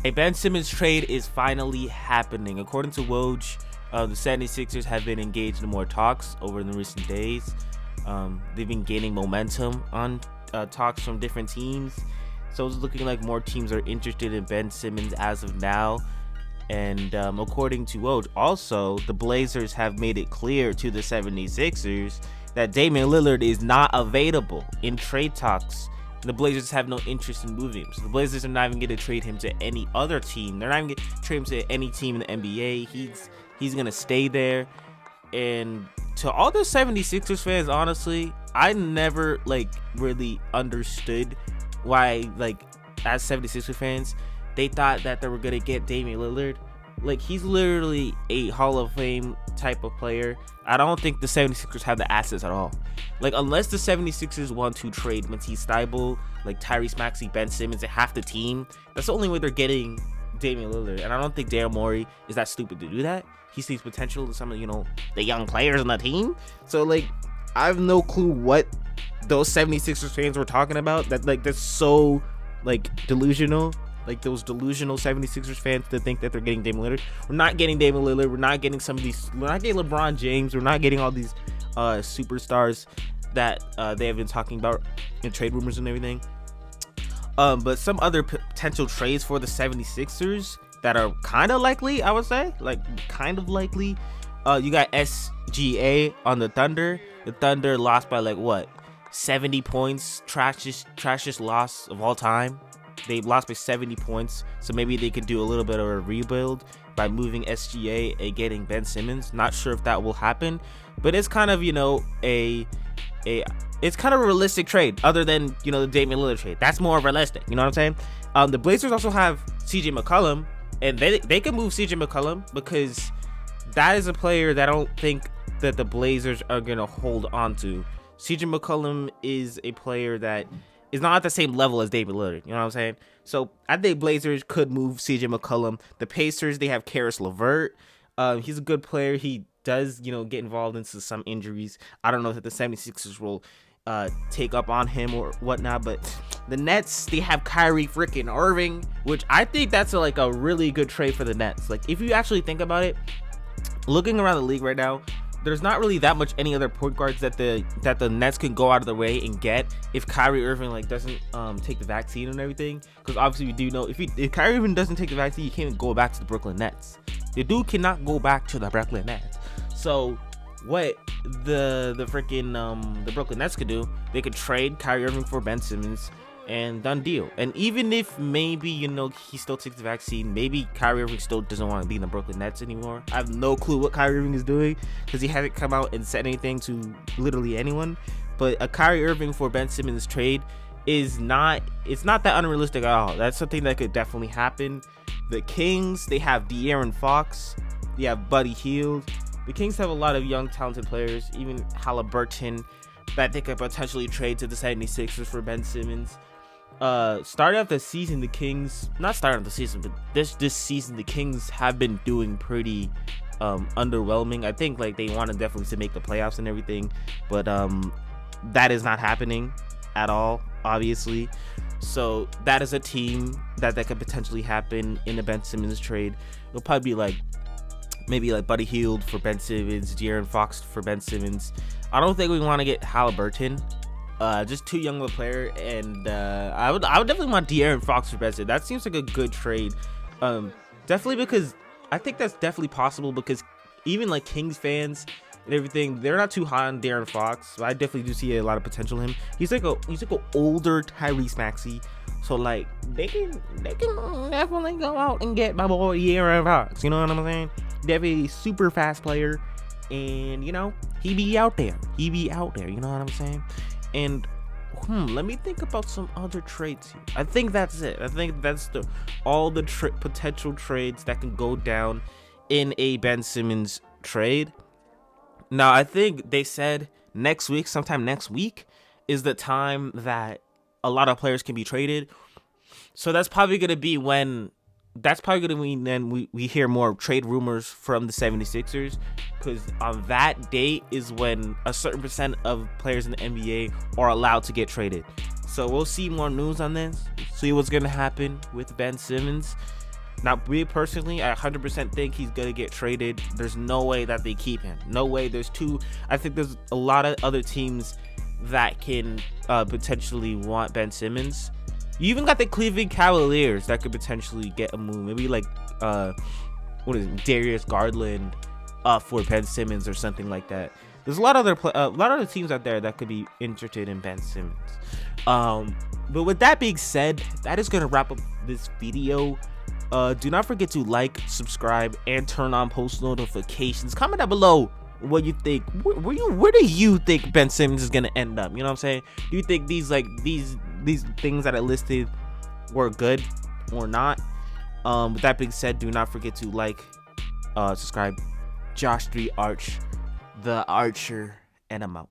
A Ben Simmons trade is finally happening. According to Woj, the 76ers have been engaged in more talks over the recent days. They've been gaining momentum on talks from different teams. So it's looking like more teams are interested in Ben Simmons as of now. And according to Woj, also, the Blazers have made it clear to the 76ers that Damian Lillard is not available in trade talks. The Blazers have no interest in moving him. So the Blazers are not even going to trade him to any other team. They're not even going to trade him to any team in the NBA. He's going to stay there. And to all the 76ers fans, honestly, I never really understood why, as 76ers fans, they thought that they were going to get Damian Lillard. He's literally a Hall of Fame type of player. I don't think the 76ers have the assets at all. Unless the 76ers want to trade Matisse Thybulle, Tyrese Maxey, Ben Simmons, and half the team, that's the only way they're getting Damian Lillard. And I don't think Daryl Morey is that stupid to do that. He sees potential in some of, the young players on the team. So, I have no clue what those 76ers fans were talking about. That's so, delusional. Those delusional 76ers fans to think that they're getting Damian Lillard. We're not getting Damian Lillard. We're not getting we're not getting LeBron James. We're not getting all these superstars that they have been talking about in trade rumors and everything. But some other potential trades for the 76ers that are kind of likely, I would say, kind of likely. You got SGA on the Thunder. The Thunder lost by 70 points. Trashiest loss of all time. They lost by 70 points, so maybe they could do a little bit of a rebuild by moving SGA and getting Ben Simmons. Not sure if that will happen, but it's kind of it's kind of a realistic trade, other than the Damian Lillard trade. That's more realistic. You know what I'm saying? The Blazers also have CJ McCollum, and they can move CJ McCollum because that is a player that I don't think that the Blazers are gonna hold on to. CJ McCollum is a player that is not at the same level as Damian Lillard. You know what I'm saying? So I think Blazers could move CJ McCollum. The Pacers, they have Karis LeVert. He's a good player. He does, get involved into some injuries. I don't know if the 76ers will take up on him or whatnot, but the Nets, they have Kyrie freaking Irving, which I think that's a really good trade for the Nets. If you actually think about it, looking around the league right now, there's not really that much any other point guards that the Nets can go out of the way and get if Kyrie Irving doesn't take the vaccine and everything. Because obviously we do know if Kyrie Irving doesn't take the vaccine, you can't go back to the Brooklyn Nets. The dude cannot go back to the Brooklyn Nets. So what the Brooklyn Nets could do, they could trade Kyrie Irving for Ben Simmons and done deal. And even if maybe he still takes the vaccine, maybe Kyrie Irving still doesn't want to be in the Brooklyn Nets anymore. I have no clue what Kyrie Irving is doing because he hasn't come out and said anything to literally anyone. But a Kyrie Irving for Ben Simmons trade is not that unrealistic at all. That's something that could definitely happen. The Kings, they have De'Aaron Fox, they have Buddy Hield. The Kings have a lot of young talented players, even Halliburton, that they could potentially trade to the 76ers for Ben Simmons. Starting off the season, the Kings, not starting off the season, but this season, the Kings have been doing pretty underwhelming. I think they want to definitely to make the playoffs and everything, but that is not happening at all, obviously. So that is a team that could potentially happen in the Ben Simmons trade. It'll probably be maybe Buddy Hield for Ben Simmons, De'Aaron Fox for Ben Simmons. I don't think we want to get Halliburton. Just too young of a player, and I would definitely want De'Aaron Fox for Ben Simmons. That seems like a good trade. Definitely, because I think that's definitely possible, because even Kings fans and everything, they're not too high on De'Aaron Fox. So I definitely do see a lot of potential in him. He's like an older Tyrese Maxey. So they can definitely go out and get my boy De'Aaron Fox. You know what I'm saying? Definitely a super fast player, and he be out there. You know what I'm saying? And let me think about some other trades here. I think that's it. I think that's all the potential trades that can go down in a Ben Simmons trade. Now, I think they said sometime next week is the time that a lot of players can be traded. So that's probably going to be when we hear more trade rumors from the 76ers, because on that date is when a certain percent of players in the NBA are allowed to get traded. So we'll see more news on this, see what's going to happen with Ben Simmons. Now, me personally, I 100% think he's gonna get traded. There's no way that they keep him. No way. I think there's a lot of other teams that can potentially want Ben Simmons. You even got the Cleveland Cavaliers that could potentially get a move. Maybe like what is it, Darius Garland for Ben Simmons or something like that. There's a lot of other teams out there that could be interested in Ben Simmons. But with that being said, that is gonna wrap up this video. Do not forget to like, subscribe, and turn on post notifications. Comment down below what you think. Where do you think Ben Simmons is gonna end up? You know what I'm saying? Do you think these things that I listed were good or not? With that being said, do not forget to like, subscribe. Josh 3 Arch, the Archer, and I'm out.